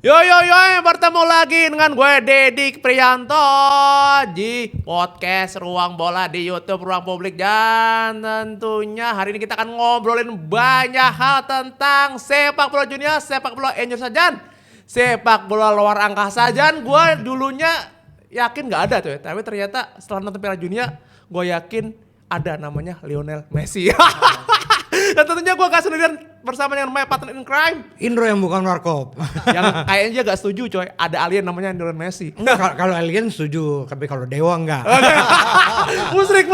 Bertemu lagi dengan gue Dedi Priyanto di podcast Ruang Bola di YouTube Ruang Publik. Dan tentunya hari ini kita akan ngobrolin banyak hal tentang sepak bola junior, sepak bola Indonesia dan sepak bola luar angkasa. Dan gue dulunya yakin gak ada tuh ya, tapi ternyata setelah nonton Piala Dunia gue yakin ada namanya Lionel Messi. Dan tentunya gue gak sendirian bersama dengan my partner in crime, Indro yang bukan warkop. yang kayaknya gak setuju coy, ada alien namanya Lionel Messi. Kalau alien setuju, tapi kalau dewa enggak. Musrik.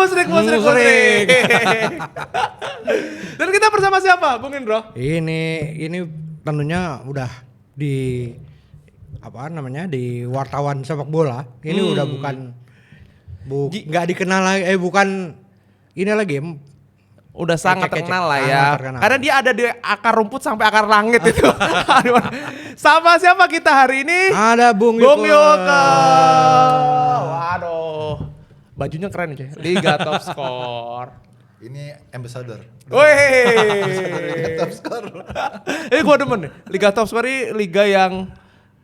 Dan kita bersama siapa, Bung Indro? Ini tentunya udah di di wartawan sepak bola. Ini udah bukan nggak dikenal lagi, bukan ini lagi. Udah sangat terkenal lah ya. Terkenal. Karena dia ada di akar rumput sampai akar langit itu. Sama siapa kita hari ini? Ada Bung Yuka. Waduh. Bajunya keren coy. Liga Top Score. Ini ambassador. Wih. Top Score. Gue demen nih. Liga Top Score ini liga yang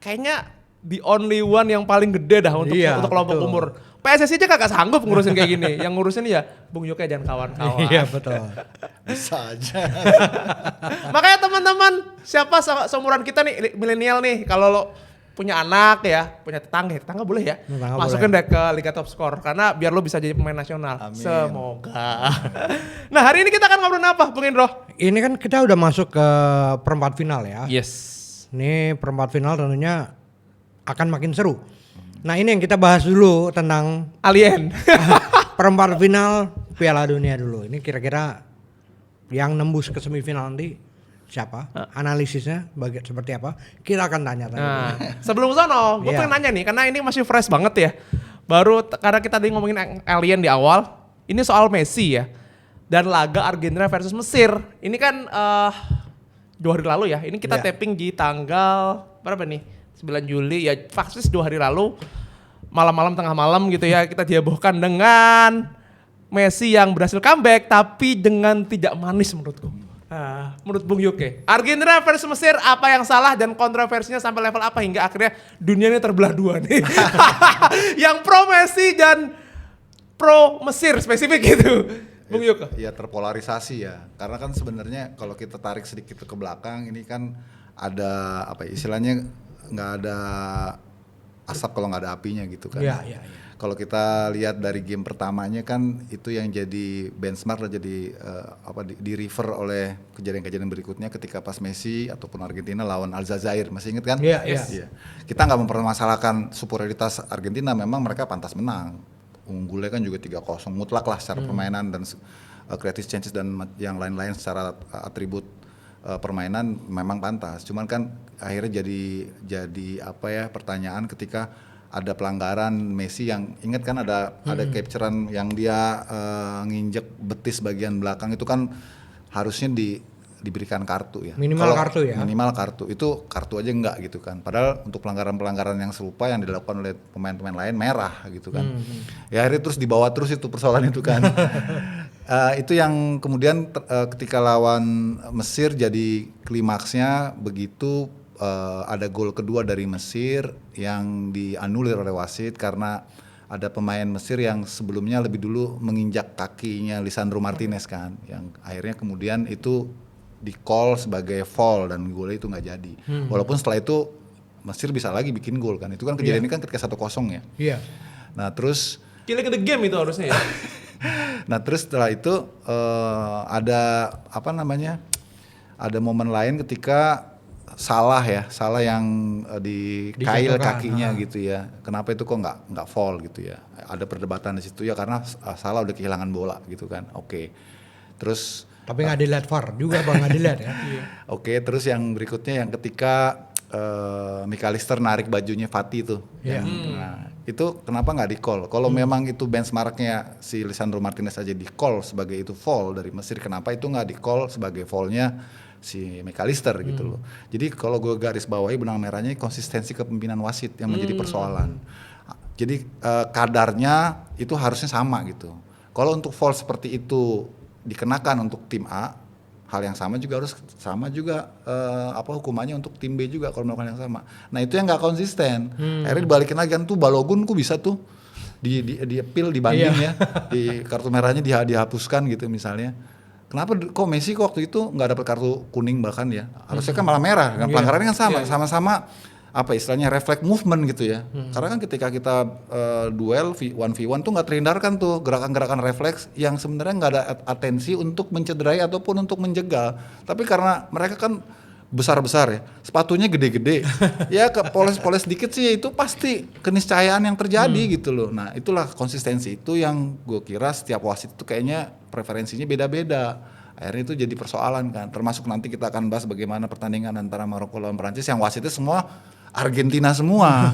kayaknya the only one yang paling gede dah untuk kelompok betul. umur. PSSI aja kagak sanggup ngurusin kayak gini. Yang ngurusin ya Bung Yuka dan kawan-kawan. Iya betul. Bisa aja. Makanya teman-teman, siapa seumuran kita nih, milenial nih, kalau lo punya anak ya, punya tetangga boleh ya, masukin deh ke Liga Top Score karena biar lo bisa jadi pemain nasional. Amin. Semoga. Nah hari ini kita akan ngobrolin apa, Bung Indro? Ini kan kita udah masuk ke perempat final ya. Yes. Ini perempat final tentunya akan makin seru. Nah ini yang kita bahas dulu tentang Alien. perempat final Piala Dunia dulu. Ini kira-kira yang nembus ke semifinal nanti siapa? Analisisnya seperti apa? Kita akan tanya tadi. Nah, sebelum sono, gue pengen nanya nih, karena ini masih fresh banget ya. Baru karena kita tadi ngomongin Alien di awal, ini soal Messi ya. Dan laga Argentina versus Mesir. Ini kan 2 hari lalu ya. Ini kita tapping di tanggal berapa nih? 9 Juli ya, faktis 2 hari lalu. Malam-malam tengah malam gitu ya, kita dihebohkan dengan Messi yang berhasil comeback tapi dengan tidak manis menurutku. Menurut Bung Yuke, Argentina versus Mesir apa yang salah dan kontroversinya sampai level apa hingga akhirnya dunia ini terbelah dua nih. Yang pro Messi dan pro Mesir spesifik gitu. Bung Yuke. Ya terpolarisasi ya. Karena kan sebenarnya kalau kita tarik sedikit ke belakang ini kan ada istilahnya nggak ada asap kalau nggak ada apinya gitu kan. Iya. Kalau kita lihat dari game pertamanya kan itu yang jadi benchmark dan jadi di refer oleh kejadian-kejadian berikutnya ketika pas Messi ataupun Argentina lawan Aljazair, masih ingat kan? Iya. Kita nggak mempermasalahkan superioritas Argentina, memang mereka pantas menang. Unggulnya kan juga 3-0 mutlak lah secara permainan dan creative chances dan yang lain-lain secara atribut permainan memang pantas. Cuman kan akhirnya jadi pertanyaan ketika ada pelanggaran Messi yang ingat kan ada capturean yang dia nginjek betis bagian belakang itu kan harusnya diberikan kartu ya. Minimal kartu ya. Minimal kartu. Itu kartu aja enggak gitu kan. Padahal untuk pelanggaran-pelanggaran yang serupa yang dilakukan oleh pemain-pemain lain merah gitu kan. Ya akhirnya terus dibawa terus itu persoalan itu kan. Itu yang kemudian ketika lawan Mesir jadi klimaksnya begitu ada gol kedua dari Mesir yang dianulir oleh wasit karena ada pemain Mesir yang sebelumnya lebih dulu menginjak kakinya Lisandro Martinez kan, yang akhirnya kemudian itu di-call sebagai foul dan golnya itu nggak jadi. Walaupun setelah itu Mesir bisa lagi bikin gol kan, itu kan kejadian ini kan ketika 1-0 ya. Iya. Nah terus Killing the game itu harusnya ya. Nah terus setelah itu ada ada momen lain ketika salah yang di kail kakinya gitu ya. Kenapa itu kok nggak foul gitu ya? Ada perdebatan di situ ya karena salah udah kehilangan bola gitu kan. Oke. Terus Tapi nggak dilihat VAR juga bang, nggak dilihat ya. Oke, terus yang berikutnya yang ketika McAllister narik bajunya Fati itu. Nah, itu kenapa nggak di-call? Kalau memang itu benchmarknya si Lisandro Martinez aja di-call sebagai itu foul dari Mesir, kenapa itu nggak di-call sebagai foulnya si McAllister gitu loh. Jadi kalau gue garis bawahi benang merahnya konsistensi kepemimpinan wasit yang menjadi persoalan. Jadi kadarnya itu harusnya sama gitu. Kalau untuk foul seperti itu dikenakan untuk tim A, hal yang sama juga harus sama juga hukumannya untuk tim B juga kalau melakukan yang sama. Nah itu yang nggak konsisten. Akhirnya dibalikin lagi kan tuh Balogun kok bisa tuh di appeal dibanding ya, di kartu merahnya dihapuskan gitu misalnya. Kenapa kok Messi kok waktu itu nggak dapat kartu kuning bahkan ya? Harusnya kan malah merah. Kan pelanggarannya kan sama-sama apa istilahnya refleks movement gitu ya. Karena kan ketika kita duel 1v1 tuh nggak terhindarkan tuh gerakan-gerakan refleks yang sebenarnya nggak ada atensi untuk mencederai ataupun untuk menjegal. Tapi karena mereka kan besar-besar ya, sepatunya gede-gede, ya poles-poles dikit sih itu pasti keniscayaan yang terjadi gitu loh. Nah itulah konsistensi itu yang gue kira setiap wasit itu kayaknya preferensinya beda-beda. Akhirnya itu jadi persoalan kan, termasuk nanti kita akan bahas bagaimana pertandingan antara Maroko lawan Perancis yang wasitnya semua Argentina semua.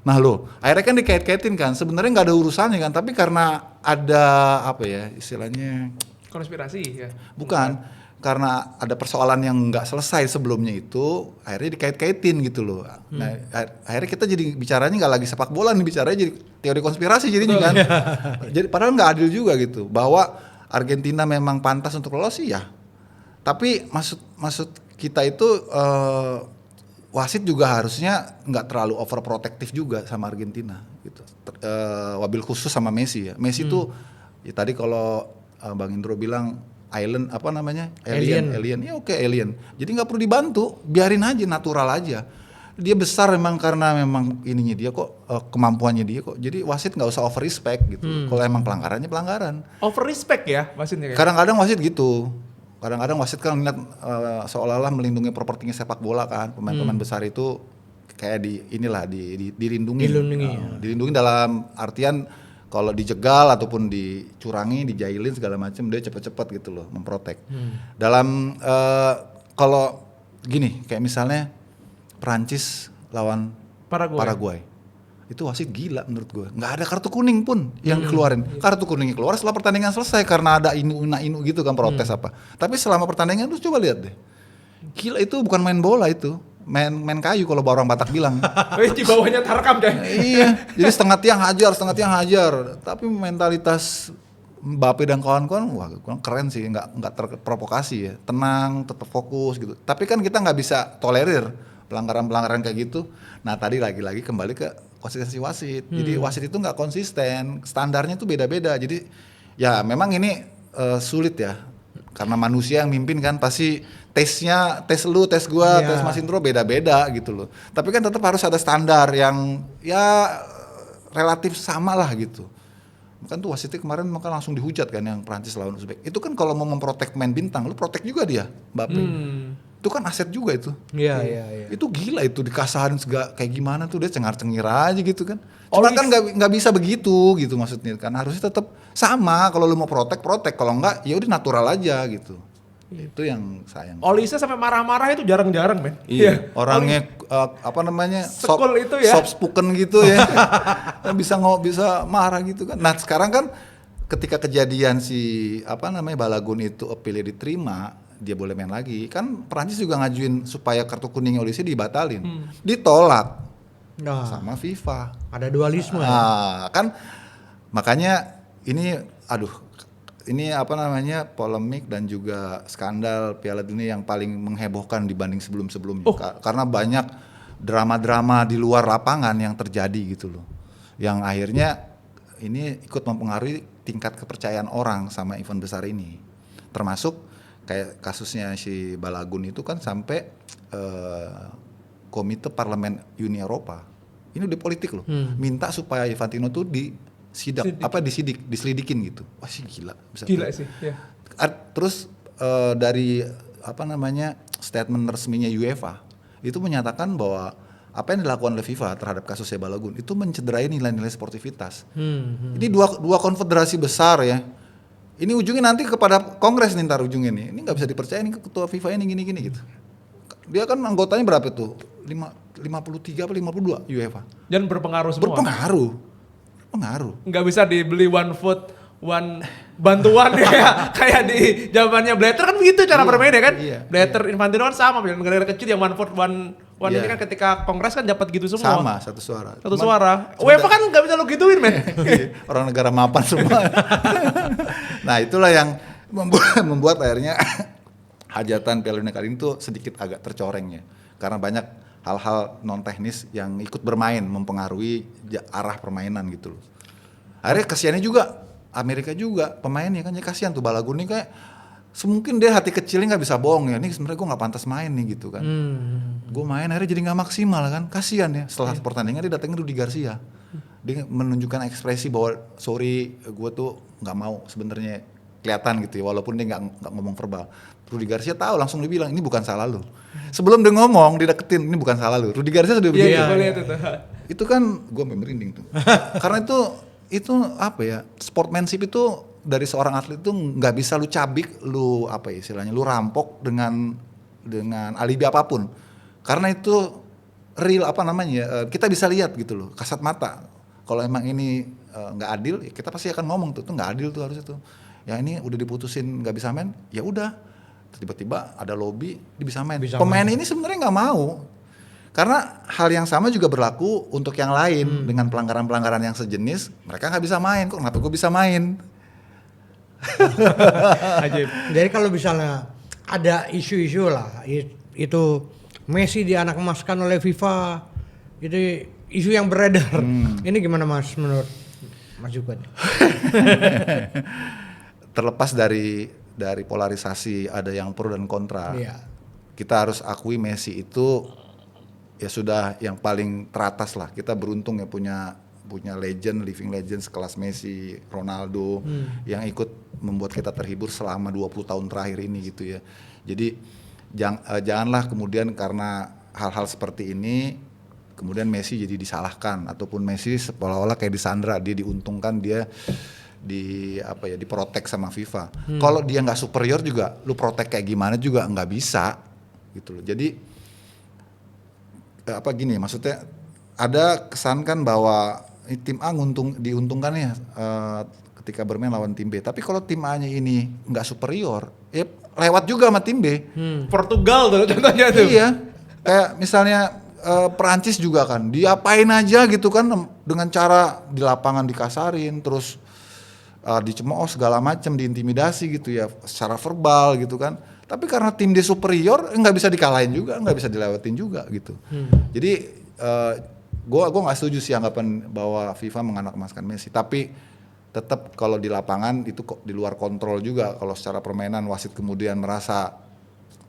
Nah lo, akhirnya kan dikait-kaitin kan, sebenarnya nggak ada urusannya kan, tapi karena ada apa ya istilahnya konspirasi ya. Bukan. Karena ada persoalan yang nggak selesai sebelumnya itu, akhirnya dikait-kaitin gitu loh. Nah, akhirnya kita jadi bicaranya nggak lagi sepak bola nih, bicaranya jadi teori konspirasi jadinya kan. Jadi padahal nggak adil juga gitu. Bahwa Argentina memang pantas untuk lolos sih ya. Tapi maksud kita itu wasit juga harusnya nggak terlalu overprotective juga sama Argentina gitu. Wabil khusus sama Messi ya. Messi tuh ya tadi kalau Bang Indro bilang alien ya oke, alien. Jadi nggak perlu dibantu, biarin aja natural aja. Dia besar memang karena memang ininya dia kok kemampuannya dia kok. Jadi wasit nggak usah over respect gitu. Kalau emang pelanggarannya pelanggaran. Over respect ya wasitnya. Kadang-kadang wasit gitu. Kadang-kadang wasit kan ngeliat seolah-olah melindungi propertinya sepak bola kan. Pemain-pemain besar itu kayak dilindungi. Dilindungi dalam artian kalau dijegal ataupun dicurangi, dijailin segala macam dia cepet-cepet gitu loh memprotek. Dalam kalau gini kayak misalnya Perancis lawan Paraguay. Itu wasit gila menurut gue. Nggak ada kartu kuning pun yang dikeluarin. Kartu kuningnya keluar setelah pertandingan selesai karena ada inu gitu kan protes apa. Tapi selama pertandingan lu coba lihat deh. Gila itu bukan main bola itu. Main kayu kalau orang Batak bilang. Di bawahnya tarkam coy. Iya, jadi setengah tiang hajar. Tapi mentalitas Mbappe dan kawan-kawan, wah keren sih, nggak terprovokasi ya, tenang, tetap fokus gitu. Tapi kan kita nggak bisa tolerir pelanggaran kayak gitu. Nah tadi lagi-lagi kembali ke konsistensi wasit. Jadi wasit itu nggak konsisten, standarnya tuh beda-beda. Jadi ya memang ini sulit ya, karena manusia yang mimpin kan pasti tes lu, tes gua, tes Mas Indro beda-beda gitu loh. Tapi kan tetap harus ada standar yang ya relatif sama lah gitu. Kan tuh wasitnya kemarin maka langsung dihujat kan yang Prancis lawan Uzbek. Itu kan kalau mau memprotek main bintang, lu protek juga dia, Mbappe. Itu kan aset juga itu. Iya. Itu gila itu dikasarin kayak gimana tuh dia cengar-cengir aja gitu kan. Cuma kan nggak bisa begitu gitu maksudnya kan. Harusnya tetap sama, kalau lu mau protek, kalau enggak ya udah natural aja gitu. Itu yang sayang. Olise sampai marah-marah itu jarang-jarang men. Iya. Orangnya sekul itu ya. soft spoken gitu ya. bisa marah gitu kan. Nah sekarang kan ketika kejadian si Balagun itu appeal-nya diterima, dia boleh main lagi. Kan Perancis juga ngajuin supaya kartu kuningnya Olise dibatalin. Ditolak sama FIFA. Ada dualisme. Nah, kan makanya ini polemik dan juga skandal Piala Dunia yang paling menghebohkan dibanding sebelum-sebelumnya. Karena banyak drama-drama di luar lapangan yang terjadi gitu loh. Yang akhirnya ini ikut mempengaruhi tingkat kepercayaan orang sama event besar ini. Termasuk kayak kasusnya si Balagun itu kan sampai Komite Parlemen Uni Eropa. Ini udah politik loh. Minta supaya Infantino tuh diselidikin gitu. Wah sih gila. Gila sih. Ya. Terus dari statement resminya UEFA itu menyatakan bahwa apa yang dilakukan oleh FIFA terhadap kasusnya Balagun itu mencederai nilai-nilai sportivitas. Ini dua konfederasi besar ya. Ini ujungnya nanti kepada Kongres nih ntar ujungnya nih. Ini nggak bisa dipercaya nih ketua FIFA ini gini-gini gitu. Dia kan anggotanya berapa tuh? 53 apa 52 UEFA. Dan berpengaruh semua. Berpengaruh. Nggak bisa dibeli one foot, one bantuan ya. Kayak di zamannya Blatter kan begitu cara bermainnya kan. Blatter Infantino kan sama, negara kecil yang one foot, one ini kan ketika Kongres kan dapat gitu semua. Sama, satu suara. UEFA kan nggak bisa lo gituin men. Orang negara mapan semua. Nah itulah yang membuat akhirnya hajatan Piala Dunia kali ini tuh sedikit agak tercoreng ya. Karena banyak hal-hal non teknis yang ikut bermain mempengaruhi arah permainan gitu loh. Akhirnya kasihannya juga Amerika juga pemainnya kan, ya kasihan tuh Balagun nih kayak semungkin dia hati kecilnya nggak bisa bohong ya, nih sebenarnya gue nggak pantas main nih gitu kan. Gue main akhirnya jadi nggak maksimal kan, kasihan ya. Setelah pertandingan dia datangin Rudi Garcia, dia menunjukkan ekspresi bahwa sorry gue tuh nggak mau sebenarnya kelihatan gitu ya, walaupun dia nggak ngomong verbal. Rudi Garcia tahu, langsung dia bilang ini bukan salah lu. Sebelum dia ngomong, dia deketin ini bukan salah lu. Rudi Garcia sudah begitu. Itu kan gue merinding tuh. Karena itu apa ya, sportsmanship itu dari seorang atlet itu nggak bisa lu cabik, lu apa ya istilahnya, lu rampok dengan alibi apapun. Karena itu real apa namanya, kita bisa lihat gitu loh, kasat mata. Kalau emang ini nggak adil, ya kita pasti akan ngomong tuh nggak adil tuh harusnya tuh. Ya ini udah diputusin nggak bisa main, ya udah. Tiba-tiba ada lobby, dia bisa main. Pemain ini sebenarnya nggak mau. Karena hal yang sama juga berlaku untuk yang lain dengan pelanggaran-pelanggaran yang sejenis, mereka nggak bisa main. Kok kenapa gue bisa main? Jadi kalau misalnya ada isu-isu lah, itu Messi dianak emaskan oleh FIFA, itu isu yang beredar. Ini gimana Mas menurut Mas Jukan? Terlepas dari polarisasi ada yang pro dan kontra, kita harus akui Messi itu ya sudah yang paling teratas lah. Kita beruntung ya punya legend, living legend sekelas Messi, Ronaldo yang ikut membuat kita terhibur selama 20 tahun terakhir ini gitu ya. Jadi janganlah kemudian karena hal-hal seperti ini kemudian Messi jadi disalahkan ataupun Messi seolah-olah kayak disandra, dia diuntungkan, dia diprotek sama FIFA. Kalau dia nggak superior juga, lu protek kayak gimana juga nggak bisa gitu loh. Jadi gini maksudnya, ada kesan kan bahwa tim A diuntungkan ya ketika bermain lawan tim B, tapi kalau tim A-nya ini nggak superior, ya lewat juga sama tim B. Portugal tuh contohnya tuh. Iya, kayak misalnya Perancis juga kan, diapain aja gitu kan, dengan cara di lapangan dikasarin, terus dicemooh segala macam, diintimidasi gitu ya, secara verbal gitu kan. Tapi karena tim dia superior, nggak bisa dikalahin juga, nggak bisa dilewatin juga gitu. Jadi gue nggak setuju sih anggapan bahwa FIFA menganak emaskan Messi. Tapi tetap kalau di lapangan itu kok di luar kontrol juga. Kalau secara permainan wasit kemudian merasa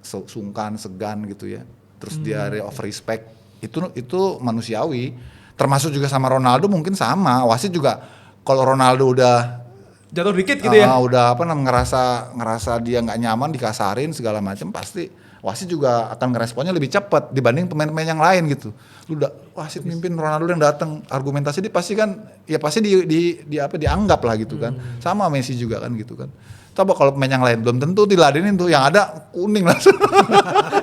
sungkan, segan gitu ya. Terus dia area of respect, itu manusiawi. Termasuk juga sama Ronaldo mungkin sama. Wasit juga kalau Ronaldo udah jatuh dikit gitu ya. Udah ngerasa dia nggak nyaman dikasarin segala macam, pasti wasit juga akan ngeresponnya lebih cepat dibanding pemain-pemain yang lain gitu. Lu udah wasit mimpin Ronaldo yang datang, argumentasi dia pasti kan ya pasti dianggap lah gitu kan. Sama Messi juga kan gitu kan. Coba kalau pemain yang lain belum tentu diladenin tuh, yang ada kuning langsung.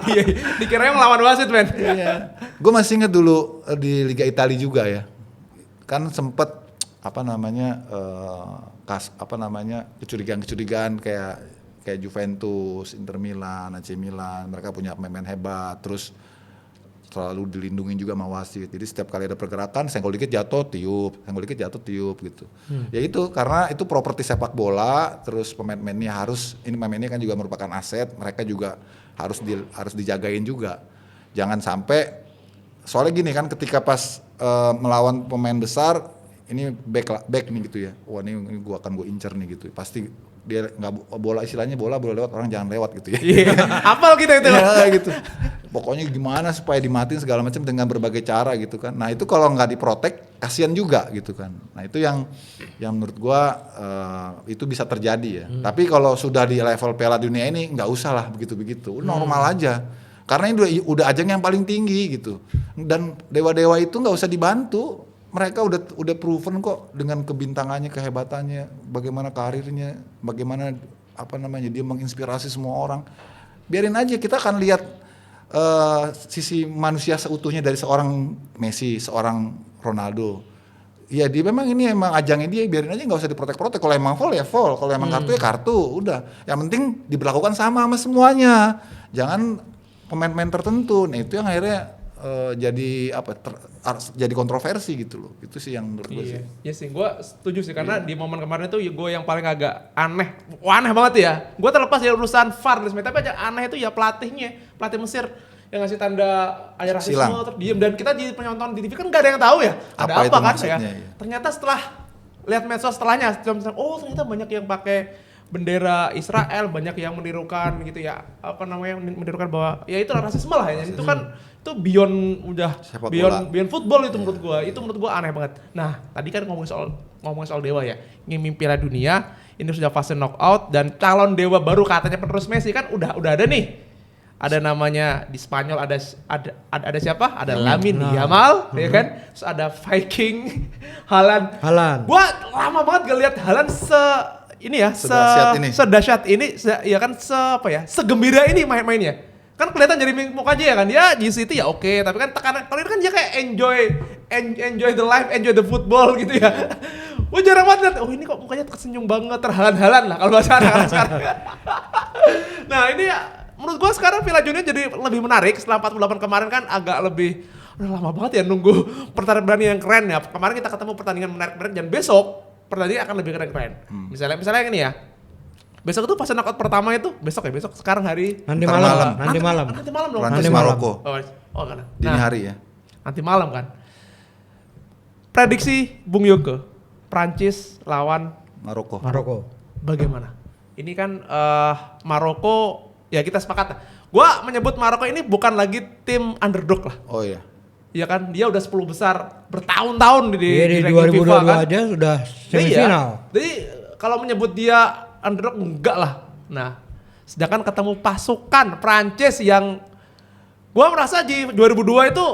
Iya, dikiranya melawan wasit men. Iya. Gue masih inget dulu di Liga Italia juga ya. Kan sempet kecurigaan kayak Juventus, Inter Milan, AC Milan, mereka punya pemain hebat, terus selalu dilindungi juga sama wasit. Jadi setiap kali ada pergerakan, senggol dikit jatuh tiup gitu. Ya itu karena itu properti sepak bola, terus pemainnya kan juga merupakan aset, mereka juga harus dijagain juga. Jangan sampai, soalnya gini kan, ketika pas melawan pemain besar, ini back nih gitu ya, wah ini gue incer nih gitu, pasti dia nggak istilahnya bola lewat, orang jangan lewat gitu ya. Hafal kita itu. Ya gitu. Pokoknya gimana supaya dimatiin segala macam dengan berbagai cara gitu kan. Nah itu kalau nggak diprotek kasihan juga gitu kan. Nah itu yang menurut gue itu bisa terjadi ya. Tapi kalau sudah di level Piala Dunia ini nggak usah lah begitu, normal aja. Karena ini udah ajang yang paling tinggi gitu. Dan dewa-dewa itu nggak usah dibantu. Mereka udah proven kok dengan kebintangannya, kehebatannya, bagaimana karirnya, bagaimana dia menginspirasi semua orang. Biarin aja, kita akan lihat sisi manusia seutuhnya dari seorang Messi, seorang Ronaldo. Ya dia memang ajangnya dia, biarin aja, nggak usah diprotek-protek. Kalau emang foul ya foul, kalau emang kartu ya kartu, udah. Yang penting diberlakukan sama semuanya. Jangan pemain-pemain tertentu. Nah itu yang akhirnya jadi jadi kontroversi gitu loh. Itu sih yang menurut gue sih. Iya sih, gue setuju sih karena di momen kemarin itu gue yang paling agak aneh banget ya. Gue terlepas dari urusan VAR, tapi aja aneh itu ya pelatih Mesir yang ngasih tanda ada rasisme terus diem, dan kita di penonton di TV kan gak ada yang tahu ya ada apa kan ya. Ternyata setelah lihat medsos setelahnya, oh ternyata banyak yang pakai bendera Israel, banyak yang menirukan gitu ya, menirukan bahwa ya itu rasisme lah ya. Itu kan itu beyond football itu menurut gua. Itu menurut gua aneh banget. Nah, tadi kan ngomongin soal dewa ya. Ngimpi Piala Dunia, ini sudah fase knockout dan calon dewa baru katanya penerus Messi kan udah ada nih. Ada namanya di Spanyol ada siapa? Ada Lamine Yamal, ya kan? Terus ada Viking Haaland. Gua lama banget gak lihat Haaland sedahsyat ini, ya kan segembira ini main-mainnya. Kan kelihatan dari mukanya ya kan, dia GC itu ya oke, tapi kan tekanan kalau ini kan dia kayak enjoy the life, enjoy the football gitu ya. Gue jarang banget lihat, ini kok mukanya tersenyum banget, terhalan-halan lah kalau bahasa anak-anak sekarang. Nah ini ya, menurut gue sekarang Piala Dunia jadi lebih menarik. Setelah 48 kemarin kan agak lebih, lama banget ya nunggu pertandingan yang keren ya. Kemarin kita ketemu pertandingan menarik-menarik dan besok pertandingan akan lebih keren-keren. Misalnya yang ini ya. Besok itu fase knockout pertama itu besok sekarang hari nanti malam dong. Nanti Maroko. Kan. Dini hari ya. Nanti malam kan. Prediksi Bung Yoke, Prancis lawan Maroko. Bagaimana? Ini kan Maroko ya kita sepakat. Gua menyebut Maroko ini bukan lagi tim underdog lah. Oh iya. Iya kan, dia udah 10 besar bertahun-tahun di 2022 FIFA kan. aja sudah semifinal. Jadi kalau menyebut dia underdog enggak lah. Nah, sedangkan ketemu pasukan Prancis yang gua merasa di 2002 itu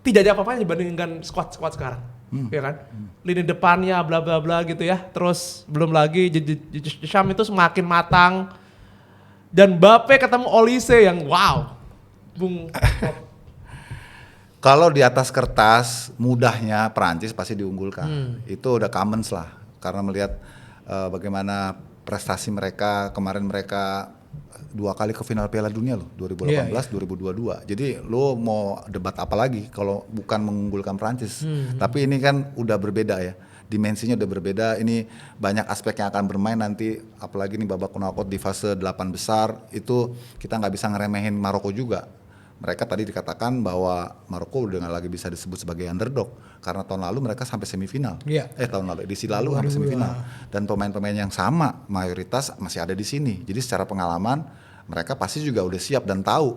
tidak ada apa-apanya dibandingkan squad sekarang. Ya kan? Lini depannya bla bla bla gitu ya. Terus belum lagi Deschamps itu semakin matang. Dan Mbappe ketemu Olise yang wow. Bung. Kalau di atas kertas mudahnya Prancis pasti diunggulkan. Itu udah commons lah. Karena melihat bagaimana prestasi mereka, kemarin mereka 2 kali ke final Piala Dunia loh, 2018, 2022. Jadi lo mau debat apa lagi kalau bukan mengunggulkan Prancis. Tapi ini kan udah berbeda ya, dimensinya udah berbeda. Ini banyak aspek yang akan bermain nanti, apalagi nih babak knockout di fase 8 besar, itu kita nggak bisa ngeremehin Maroko juga. Mereka tadi dikatakan bahwa Maroko udah nggak lagi bisa disebut sebagai underdog karena tahun lalu mereka sampai semifinal. Tahun lalu edisi lalu sampai semifinal, dan pemain-pemain yang sama mayoritas masih ada di sini. Jadi secara pengalaman mereka pasti juga udah siap dan tahu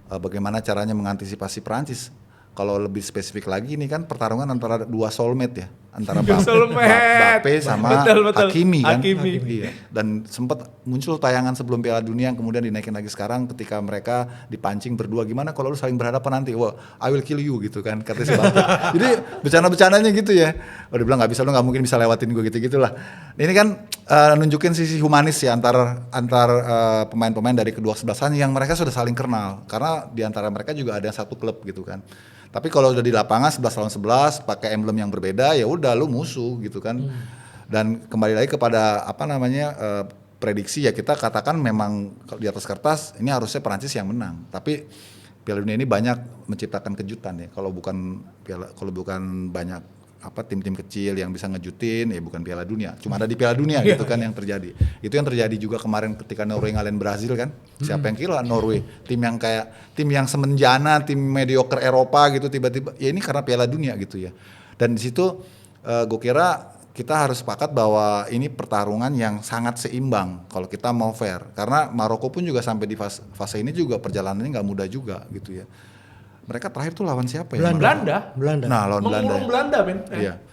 bagaimana caranya mengantisipasi Prancis. Kalau lebih spesifik lagi ini kan pertarungan antara 2 soulmate ya, antara Mbappe sama Hakimi kan. Iya. Dan sempat muncul tayangan sebelum Piala Dunia yang kemudian dinaikin lagi sekarang ketika mereka dipancing berdua, gimana kalau lu saling berhadapan nanti, wah I will kill you gitu kan kata si Mbappe. Jadi bercanda-bercandanya gitu ya. Oh dia bilang lu nggak mungkin bisa lewatin gue gitu-gitulah. Ini kan nunjukin sisi humanis ya antar pemain-pemain dari kedua sebelahan yang mereka sudah saling kenal, karena di antara mereka juga ada satu klub gitu kan. Tapi kalau udah di lapangan 11 lawan 11 pakai emblem yang berbeda, ya udah lu musuh gitu kan. Dan kembali lagi kepada prediksi ya, kita katakan memang di atas kertas ini harusnya Perancis yang menang. Tapi Piala Dunia ini banyak menciptakan kejutan ya. Kalau bukan banyak tim-tim kecil yang bisa ngejutin, ya bukan Piala Dunia. Cuma ada di Piala Dunia gitu kan yang terjadi. Itu yang terjadi juga kemarin ketika Norway ngalahin Brazil kan. Siapa yang kira Norway, tim yang semenjana, tim mediocre Eropa gitu, tiba-tiba ya ini karena Piala Dunia gitu ya. Dan di situ gue kira kita harus sepakat bahwa ini pertarungan yang sangat seimbang kalau kita mau fair. Karena Maroko pun juga sampai di fase ini juga perjalanannya nggak mudah juga gitu ya. Mereka terakhir tuh lawan siapa ya? Belanda. Nah, lawan Belanda. Mengurung Belanda, men. Iya.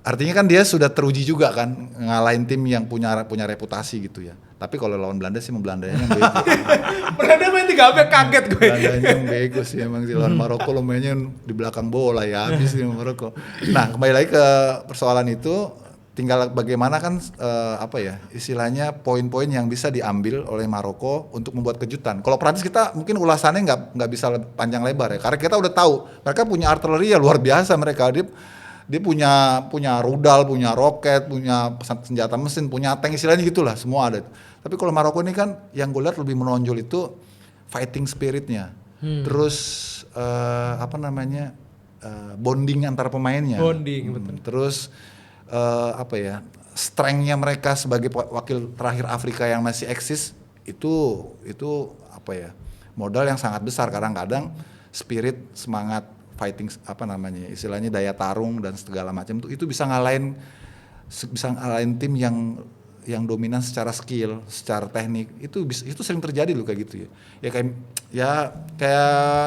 Artinya kan dia sudah teruji juga kan ngalahin tim yang punya reputasi gitu ya. Tapi kalau lawan Belanda sih Belandanya yang bego. Belanda main 3 back kaget gue. Belandanya yang bego sih emang sih. Lawan Maroko lo mainnya di belakang bola ya, habis di Maroko. Nah, kembali lagi ke persoalan itu, tinggal bagaimana kan istilahnya poin-poin yang bisa diambil oleh Maroko untuk membuat kejutan. Kalau Prancis kita mungkin ulasannya nggak bisa panjang lebar ya, karena kita udah tahu mereka punya artileri ya luar biasa. Mereka dia punya rudal, punya roket, punya senjata mesin, punya tank, istilahnya gitulah, semua ada. Tapi kalau Maroko ini kan yang gue lihat lebih menonjol itu fighting spiritnya. terus bonding antar pemainnya. Bonding, betul. Terus strength-nya mereka sebagai wakil terakhir Afrika yang masih eksis itu modal yang sangat besar. Kadang-kadang spirit, semangat fighting istilahnya daya tarung dan segala macam itu bisa ngalahin tim yang dominan secara skill, secara teknik. Itu sering terjadi loh kayak gitu ya. Kayak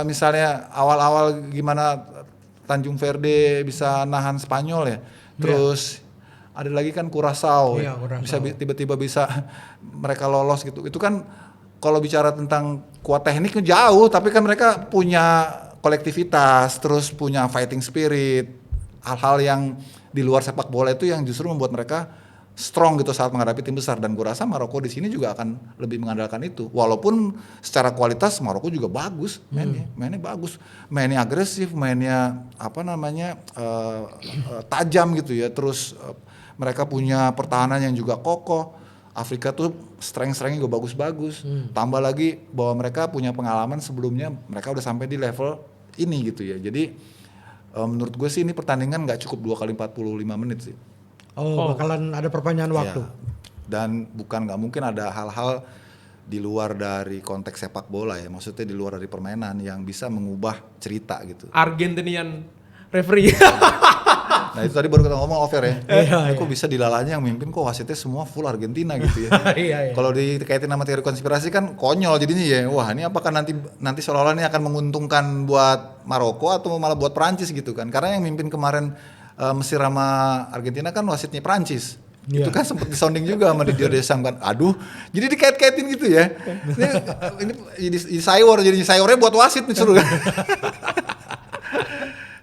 misalnya awal-awal gimana Tanjung Verde bisa nahan Spanyol ya. Terus ada lagi kan Curaçao ya. Bisa tiba-tiba bisa mereka lolos gitu. Itu kan kalau bicara tentang kuat teknik jauh, tapi kan mereka punya kolektivitas, terus punya fighting spirit. Hal-hal yang di luar sepak bola itu yang justru membuat mereka strong gitu saat menghadapi tim besar, dan gue rasa Maroko di sini juga akan lebih mengandalkan itu. Walaupun secara kualitas Maroko juga bagus mainnya bagus, mainnya agresif, mainnya tajam gitu ya. Terus mereka punya pertahanan yang juga kokoh. Afrika tuh strength-strengthnya juga bagus-bagus. Tambah lagi bahwa mereka punya pengalaman sebelumnya, mereka udah sampai di level ini gitu ya. Jadi menurut gue sih ini pertandingan nggak cukup 2 kali 45 menit sih. Bakalan ada perpanjangan waktu. Dan nggak mungkin ada hal-hal di luar dari konteks sepak bola ya, maksudnya di luar dari permainan yang bisa mengubah cerita gitu. Argentinian referee. Nah itu tadi baru kita ngomong over ya. Kok bisa dilalanya yang mimpin kok wasitnya semua full Argentina gitu ya. Kalau dikaitin sama teori konspirasi kan konyol jadinya ya. Wah ini apakah nanti seolah-olah ini akan menguntungkan buat Maroko atau malah buat Prancis gitu kan? Karena yang mimpin kemarin Mesir sama Argentina kan wasitnya Prancis. Itu kan sempat disounding juga sama Didier Deschamps kan. Aduh, jadi dikait-kaitin gitu ya. Ini jadi sayornya buat wasit nih suruh kan.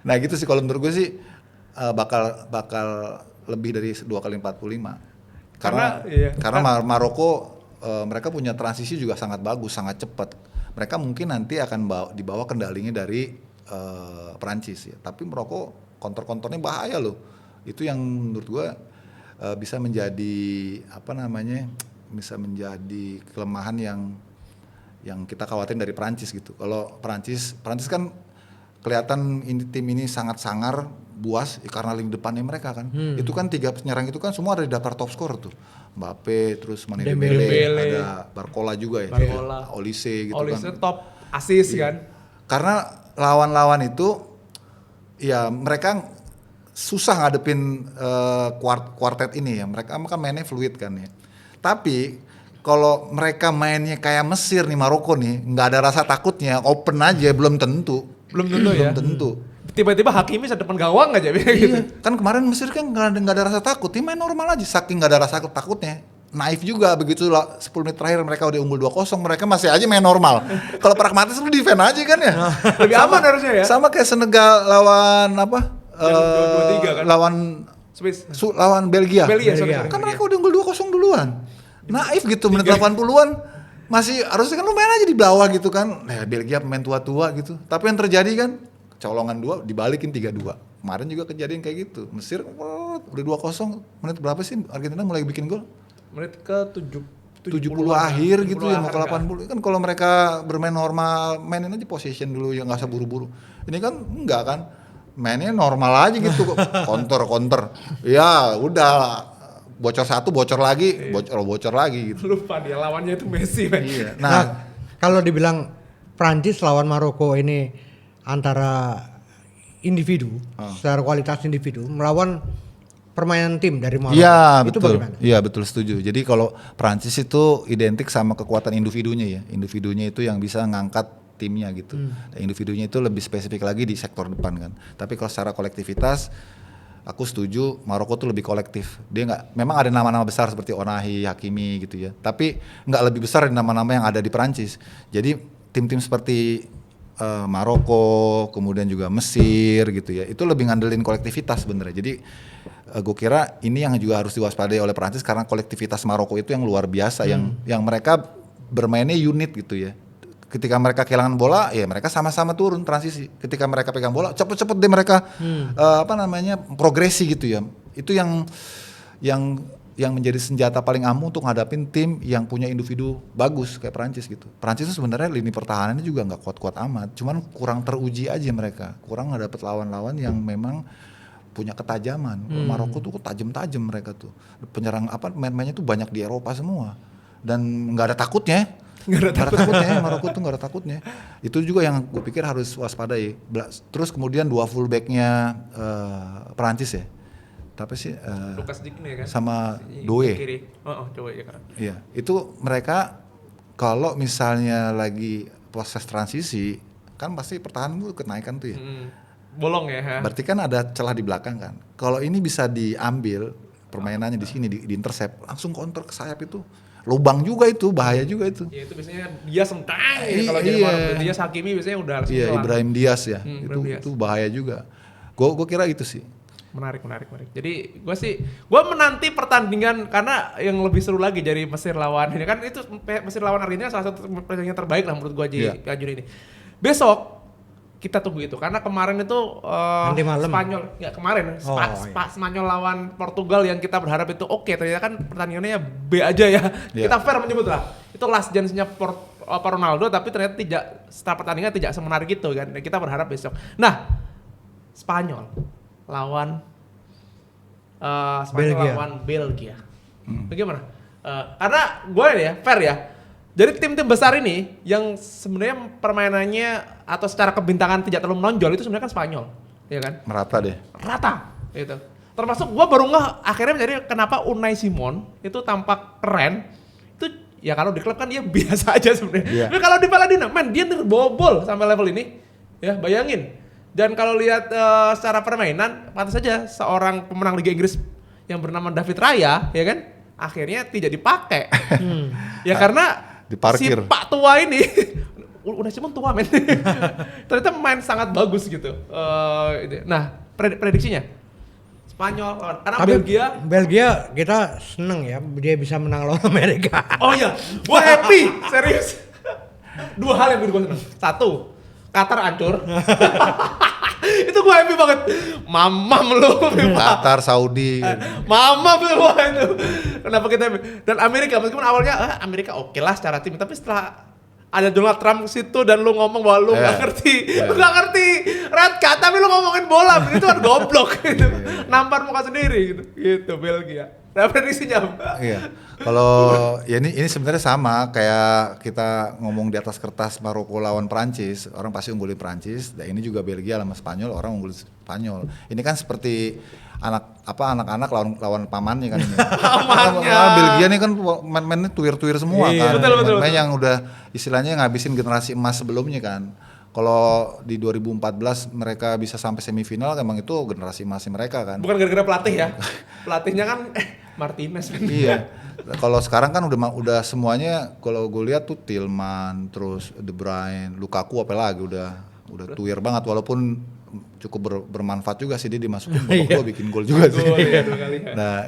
Nah gitu sih kalau menurut gue sih bakal lebih dari 2 kali 45. Karena Maroko mereka punya transisi juga sangat bagus, sangat cepat. Mereka mungkin nanti akan dibawa kendalinya dari Prancis ya. Tapi Maroko kontor-kontornya bahaya loh. Itu yang menurut gue bisa menjadi kelemahan yang kita khawatirin dari Prancis gitu. Kalau Prancis kan kelihatan tim ini sangat sangar, buas karena lini depannya mereka kan. Itu kan 3 penyerang itu kan semua ada di daftar top skor tuh. Mbappe, terus Mane Dembele, ada Barcola juga ya. Olise gitu Olise kan. top assist kan. Karena lawan-lawan itu ya mereka susah ngadepin kuartet ini ya. Mereka kan mainnya fluid kan ya. Tapi kalau mereka mainnya kayak Mesir nih, Maroko nih, nggak ada rasa takutnya, open aja, belum tentu ya. Tiba-tiba Hakimi di depan gawang aja gitu. Kan kemarin Mesir kan nggak ada rasa takut, dia main normal aja, saking nggak ada rasa takutnya. Naif juga begitu lah, 10 menit terakhir mereka udah unggul 2-0, mereka masih aja main normal. Kalau pragmatis lu defend aja kan ya. Lebih aman harusnya ya. Sama kayak Senegal lawan kan? Lawan Swiss. Lawan Belgia. Kan mereka udah unggul 2-0 duluan. Naif gitu menit 80-an. Masih harusnya kan lu main aja di bawah gitu kan. Nah, Belgia pemain tua-tua gitu. Tapi yang terjadi kan colongan 2 dibalikin 3-2. Kemarin juga kejadian kayak gitu. Mesir udah 2-0, menit berapa sih Argentina mulai bikin gol? Menit ke 70 akhir gitu ya, mau ke 80 kan. Kalau mereka bermain normal, mainin aja possession dulu ya, nggak usah buru-buru. Ini kan enggak kan, mainnya normal aja gitu. counter ya udah, bocor satu bocor lagi, bocor lagi gitu. Lupa dia lawannya itu Messi kan. Iya. Nah kalau dibilang Prancis lawan Maroko ini antara individu, secara kualitas individu melawan permainan tim dari Maroko. Iya itu betul. bagaimana? Iya betul, setuju. Jadi kalau Prancis itu identik sama kekuatan individunya ya. Individunya itu yang bisa ngangkat timnya gitu. Dan individunya itu lebih spesifik lagi di sektor depan kan. Tapi kalau secara kolektivitas, aku setuju Maroko tuh lebih kolektif. Dia memang ada nama-nama besar seperti Onahi, Hakimi gitu ya. Tapi nggak lebih besar dari nama-nama yang ada di Prancis. Jadi tim-tim seperti Maroko, kemudian juga Mesir gitu ya. Itu lebih ngandelin kolektivitas sebenarnya. Jadi gue kira ini yang juga harus diwaspadai oleh Prancis karena kolektivitas Maroko itu yang luar biasa, yang mereka bermainnya unit gitu ya. Ketika mereka kehilangan bola, ya mereka sama-sama turun transisi. Ketika mereka pegang bola, cepet-cepet deh mereka progresi gitu ya. Itu yang yang menjadi senjata paling ampuh untuk ngadapin tim yang punya individu bagus kayak Prancis gitu. Prancis itu sebenarnya lini pertahanannya juga nggak kuat-kuat amat, cuman kurang teruji aja mereka, kurang ngadapet lawan-lawan yang memang punya ketajaman. Maroko tuh tajam-tajam mereka tuh, penyerang main-mainnya tuh banyak di Eropa semua dan nggak ada takutnya. Nggak ada takutnya, Maroko tuh nggak ada takutnya. Itu juga yang gue pikir harus waspadai. Terus kemudian dua fullbacknya Prancis ya. Tapi sih Lukas Digne kan sama Doe. kiri. Doe ya kan. Iya, itu mereka kalau misalnya lagi proses transisi kan pasti pertahanan tuh kenaikan tuh ya. Bolong ya. Berarti kan ada celah di belakang kan. Kalau ini bisa diambil permainannya di sini di intercept, langsung counter ke sayap itu. Lubang juga itu, bahaya juga itu. Ya itu biasanya dia sentang ya kalau jadi dia Hakimi biasanya udah langsung Iya, kelar. Ibrahim Diaz ya. Diaz. Itu bahaya juga. Gue kira itu sih. Menarik. Jadi gue menanti pertandingan karena yang lebih seru lagi dari Mesir lawan ini kan itu Mesir lawan Argentina salah satu pertandingan terbaik lah menurut gue Piala Dunia ini. Besok kita tunggu itu karena kemarin itu nanti malam. Spanyol ya kemarin Spanyol lawan Portugal yang kita berharap itu oke, ternyata kan pertandingannya B aja ya. Kita fair menyebut lah. Itu last chance-nya Ronaldo tapi ternyata setelah pertandingan tidak semenarik itu kan. Kita berharap besok. Nah, Spanyol lawan Belgia. Bagaimana? Karena gue ya fair ya. Jadi tim-tim besar ini yang sebenarnya permainannya atau secara kebintangan tidak terlalu menonjol itu sebenarnya kan Spanyol, ya kan? Merata deh. Rata, gitu. Termasuk gue baru ngeh akhirnya menjadi kenapa Unai Simon itu tampak keren. Itu ya kalau di klub kan dia biasa aja sebenarnya. Tapi kalau di Piala Dunia, dia terbobol sampai level ini, ya bayangin. Dan kalau lihat secara permainan, pantas saja seorang pemenang Liga Inggris yang bernama David Raya, ya kan? Akhirnya tidak dipakai. Ya karena diparkir. Si Pak tua ini udah cuma tua men. Ternyata main sangat bagus gitu. Nah, prediksinya Spanyol lawan karena Belgia kita seneng ya dia bisa menang lawan Amerika. Oh iya, gua happy, serius. Dua hal yang bikin gua seneng. Satu, Qatar hancur. Itu gue happy banget. Mamam lu Qatar, Saudi. Mamam lu itu. Kenapa kita happy? Dan Amerika meskipun awalnya Amerika oke lah secara tim, tapi setelah ada Donald Trump situ dan lu ngomong bahwa lu nggak ngerti, lu nggak ngerti red card, tapi lu ngomongin bola, itu kan goblok gitu. Nampar muka sendiri gitu Belgia. Nah, prediksinya apa? Iya. Kalau ya ini sebenarnya sama kayak kita ngomong di atas kertas Maroko lawan Prancis, orang pasti unggulin Prancis. Dan ini juga Belgia sama Spanyol, orang unggulin Spanyol. Ini kan seperti anak-anak lawan pamannya kan ini. Pamannya. Belgia nih kan main-mainnya tuir-tuir semua kan. Betul. Main yang udah istilahnya ngabisin generasi emas sebelumnya kan. Kalau di 2014 mereka bisa sampai semifinal, emang itu generasi emasnya mereka kan. Bukan gara-gara pelatih ya. Pelatihnya kan Martinez kan. Iya. Kalau sekarang kan udah semuanya kalau gue lihat tuh Tillman, terus De Bruyne, Lukaku apalagi udah tuir banget walaupun cukup bermanfaat juga sih dia dimasukin babak kedua bikin gol juga sih. Nah,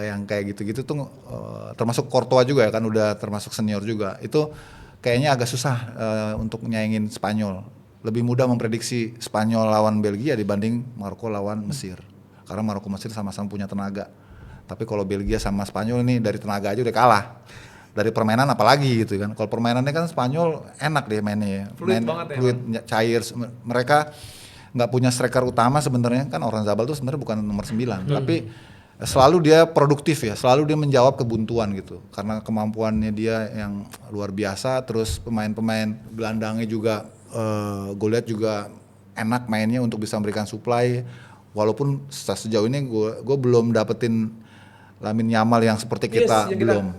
yang kayak gitu-gitu tuh termasuk Courtois juga ya kan udah termasuk senior juga. Itu kayaknya agak susah untuk nyaingin Spanyol. Lebih mudah memprediksi Spanyol lawan Belgia dibanding Maroko lawan Mesir. Karena Maroko Mesir sama-sama punya tenaga. Tapi kalau Belgia sama Spanyol ini dari tenaga aja udah kalah. Dari permainan apalagi gitu kan. Kalau permainannya kan Spanyol enak deh mainnya ya. Fluid, cair. Mereka nggak punya striker utama sebenarnya kan Oyarzabal tuh sebenarnya bukan nomor 9. Tapi selalu dia produktif ya. Selalu dia menjawab kebuntuan gitu. Karena kemampuannya dia yang luar biasa. Terus pemain-pemain gelandangnya juga gue lihat juga enak mainnya untuk bisa memberikan supply. Walaupun sejauh ini gue belum dapetin Lamine Yamal yang seperti kita belum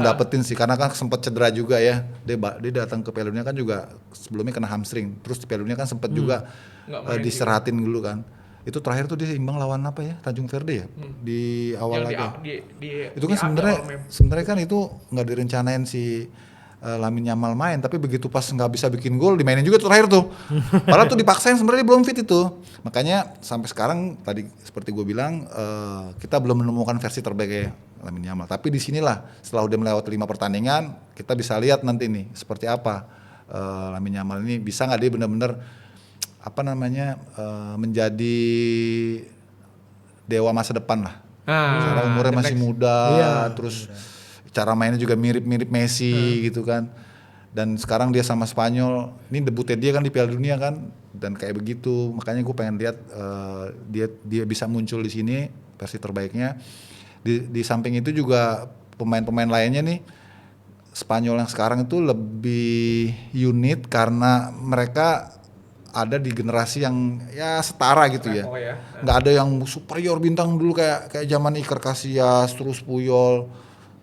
dapetin sih karena kan sempat cedera juga ya. Dia datang ke Piala Dunia kan juga sebelumnya kena hamstring. Terus di Piala Dunia kan sempat juga diseratin dulu kan. Itu terakhir tuh dia imbang lawan apa ya? Tanjung Verde ya? Di awal aja. Itu kan sebenarnya kan itu nggak direncanain si Lamine Yamal main, tapi begitu pas nggak bisa bikin gol dimainin juga tuh terakhir tuh. Padahal tuh dipaksain sebenarnya belum fit itu. Makanya sampai sekarang tadi seperti gue bilang kita belum menemukan versi terbaiknya Lamine Yamal. Tapi di sinilah setelah udah melewati 5 pertandingan kita bisa lihat nanti nih seperti apa Lamine Yamal ini bisa nggak dia benar-benar menjadi dewa masa depan lah Secara umurnya masih muda, terus cara mainnya juga mirip-mirip Messi gitu kan. Dan sekarang dia sama Spanyol, ini debutnya dia kan di Piala Dunia kan, dan kayak begitu. Makanya gue pengen lihat dia bisa muncul di sini versi terbaiknya. Di samping itu juga pemain-pemain lainnya nih, Spanyol yang sekarang itu lebih unit karena mereka ada di generasi yang ya setara gitu ya. Nggak ada yang superior bintang dulu kayak zaman Iker Casillas, terus Puyol,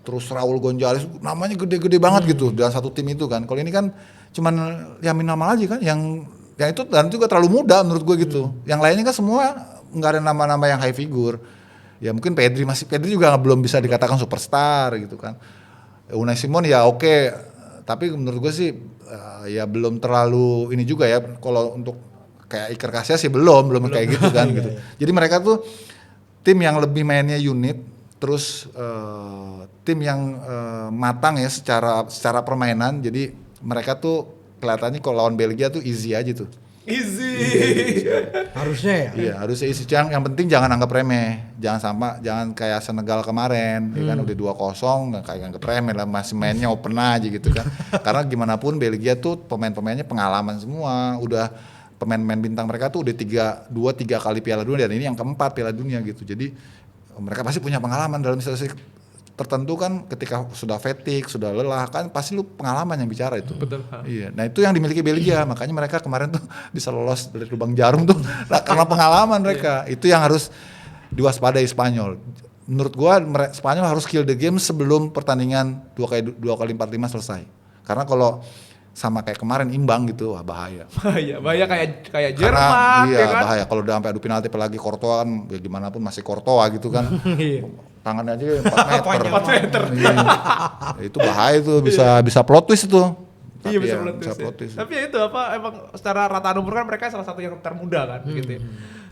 terus Raul Gonzalez, namanya gede-gede banget gitu dalam satu tim itu kan. Kalau ini kan cuman Lamine Yamal aja kan yang itu, dan juga terlalu muda menurut gue gitu. Yang lainnya kan semua nggak ada nama-nama yang high figure. Ya mungkin Pedri juga belum bisa dikatakan superstar gitu kan. Unai Simon ya oke, tapi menurut gue sih ya belum terlalu ini juga ya. Kalau untuk kayak Iker Casillas sih belum kayak gitu kan gitu. Jadi mereka tuh tim yang lebih mainnya unit, terus tim yang matang ya secara permainan. Jadi mereka tuh kelihatannya kalau lawan Belgia tuh easy aja tuh. Easy. Harusnya ya. Iya, harusnya easy. Yang penting jangan anggap remeh. Jangan kayak Senegal kemarin, ya kan udah 2-0 nggak kayak anggap remeh lah, masih mainnya open aja gitu kan. Karena gimana pun Belgia tuh pemain-pemainnya pengalaman semua, udah pemain-pemain bintang mereka tuh udah 2-3 kali Piala Dunia, dan ini yang keempat Piala Dunia gitu. Jadi mereka pasti punya pengalaman dalam situasi tertentu kan. Ketika sudah fatigue, sudah lelah kan pasti lu pengalaman yang bicara itu. Betul. Iya. Nah itu yang dimiliki Belgia, makanya mereka kemarin tuh bisa lolos dari lubang jarum tuh karena pengalaman mereka. Itu yang harus diwaspadai Spanyol. Menurut gua Spanyol harus kill the game sebelum pertandingan 2x45 selesai. Karena kalau sama kayak kemarin imbang gitu, wah bahaya. Bahaya kayak Jerman. Iya, ya kan? bahaya kalau udah sampai adu penalti apalagi Courtois kan, ya gimana pun masih Courtois gitu kan. Tangannya aja 4 meter. 4 meter. Iya. Itu bahaya tuh, bisa plot twist itu. Iya, bisa ya, plot twist. Tapi ya itu emang secara rataan umur kan mereka salah satu yang termuda kan gitu ya.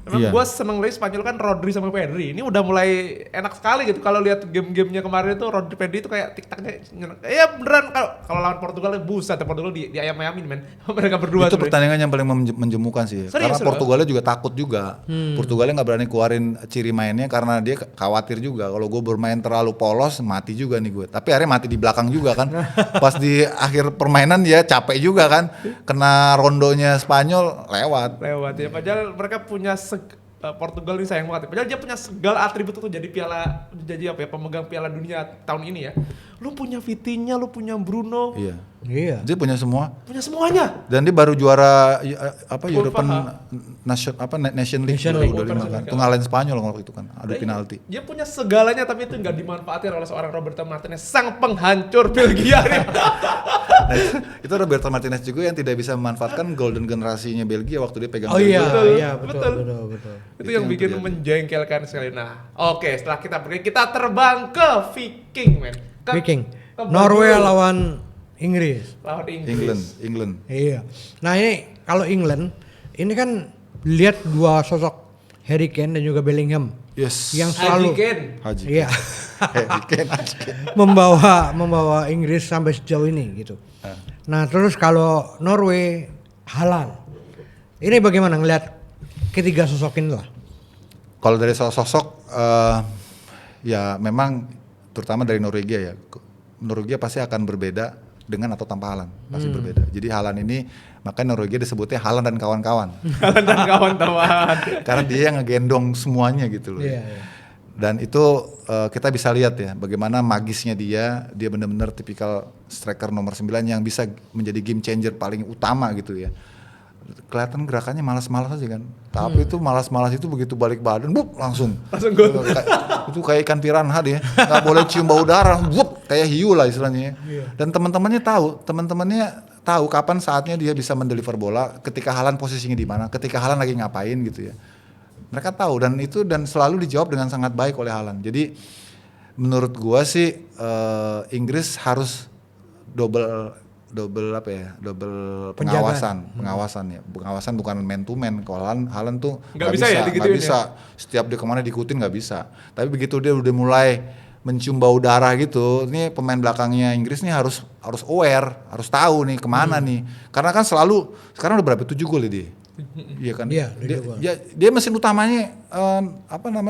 Emang Iya. gue seneng lihat Spanyol kan Rodri sama Pedri. Ini udah mulai enak sekali gitu. Kalau lihat game-gamenya kemarin itu Rodri Pedri itu kayak tik-taknya ya beneran kalau lawan Portugal buset, Portugal di ayam-ayamin men. Mereka berdua itu tuh. pertandingan yang paling menjemukan sih. Karena Portugalnya juga takut juga. Portugalnya nggak berani keluarin ciri mainnya karena dia khawatir juga. Kalau gue bermain terlalu polos mati juga nih gue. Tapi akhirnya mati di belakang juga kan. Pas di akhir permainan dia capek juga kan. Kena rondonya Spanyol lewat ya. Padahal mereka punya Portugal ini sayang banget. Padahal dia punya segala atribut untuk jadi pemegang Piala Dunia tahun ini ya. Lu punya Vitinha, lu punya Bruno. Iya. Dia punya semua. Punya semuanya. Dan dia baru juara European Nation League 2005 kan. Itu ngalahin Spanyol waktu itu kan, adu penalti. Dia punya segalanya tapi itu nggak dimanfaatin oleh seorang Roberto Martinez, sang penghancur Belgia. Nah, itu Roberto Martinez juga yang tidak bisa memanfaatkan golden generasinya Belgia waktu dia pegang. Oh iya, betul. Itu yang bikin menjengkelkan sekali. Nah, oke, setelah kita pergi, kita terbang ke Viking, men. Viking. Norway lawan Inggris. England. Iya. Nah ini kalau England, ini kan lihat dua sosok Harry Kane dan juga Bellingham. Yes. Yang selalu Haji. Iya. Harry Kane. membawa Inggris sampai sejauh ini gitu. Nah terus kalau Norway, Haaland. Ini bagaimana ngelihat ketiga sosok ini lah? Kalau dari sosok ya memang terutama dari Norwegia ya. Norwegia pasti akan berbeda dengan atau tanpa Haaland, pasti berbeda. Jadi Haaland ini makanya Norwegia disebutnya Haaland dan kawan-kawan. Haaland dan kawan-kawan. Karena dia yang ngegendong semuanya gitu loh. Iya. Dan itu kita bisa lihat ya bagaimana magisnya dia benar-benar tipikal striker nomor 9 yang bisa menjadi game changer paling utama gitu ya. Kelihatan gerakannya malas-malas aja kan. Tapi itu malas-malas itu begitu balik badan, langsung gol. Itu kayak ikan piranha dia. Nggak boleh cium bau darah, kayak hiu lah istilahnya. Dan teman-temannya tahu kapan saatnya dia bisa mendeliver bola, ketika Haaland posisinya di mana, ketika Haaland lagi ngapain gitu ya. Mereka tahu dan selalu dijawab dengan sangat baik oleh Haaland. Jadi menurut gua sih Inggris harus double pengawasan bukan man to man. Kalau Haaland tuh nggak bisa setiap dia kemana diikutin, nggak bisa. Tapi begitu dia udah mulai mencium bau darah gitu, ini pemain belakangnya Inggris nih harus aware, harus tahu nih kemana nih, karena kan sekarang udah berapa 7 gol ya dia. Iya kan? Iya, dia mesin utamanya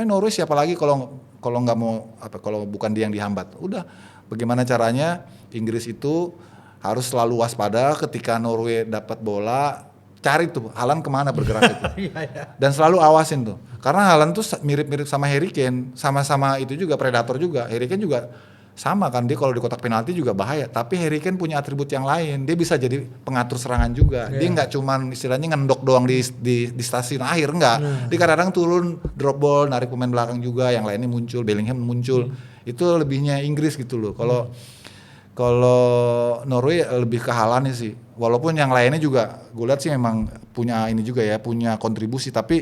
Norway, siapa lagi kalau kalau nggak mau kalau bukan dia yang dihambat. Udah, bagaimana caranya Inggris itu harus selalu waspada ketika Norway dapat bola, cari tuh Haaland kemana bergerak itu. Dan selalu awasin tuh. Karena Haaland tuh mirip-mirip sama Harry Kane, sama-sama itu juga predator juga. Harry Kane juga sama kan, dia kalau di kotak penalti juga bahaya, tapi Harry Kane punya atribut yang lain, dia bisa jadi pengatur serangan juga. Dia nggak cuman istilahnya ngendok doang di stasiun akhir, enggak. Dia kadang-kadang turun drop ball, narik pemain belakang juga, yang lainnya muncul, Bellingham muncul. Itu lebihnya Inggris gitu loh. Kalau Norway lebih ke Haaland sih, walaupun yang lainnya juga gue lihat sih memang punya ini juga ya, punya kontribusi, tapi